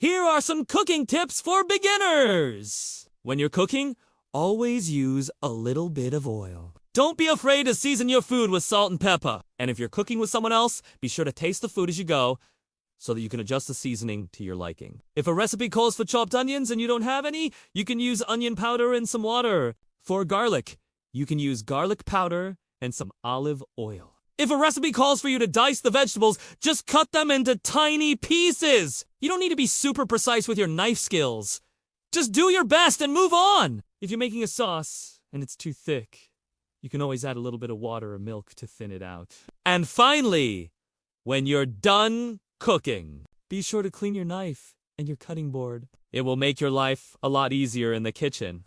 Here are some cooking tips for beginners. When you're cooking, always use a little bit of oil. Don't be afraid to season your food with salt and pepper. And if you're cooking with someone else, be sure to taste the food as you go so that you can adjust the seasoning to your liking. If a recipe calls for chopped onions and you don't have any, you can use onion powder and some water. For garlic, you can use garlic powder and some olive oil. If a recipe calls for you to dice the vegetables, just cut them into tiny pieces. You don't need to be super precise with your knife skills. Just do your best and move on. If you're making a sauce and it's too thick, you can always add a little bit of water or milk to thin it out. And finally, when you're done cooking, be sure to clean your knife and your cutting board. It will make your life a lot easier in the kitchen.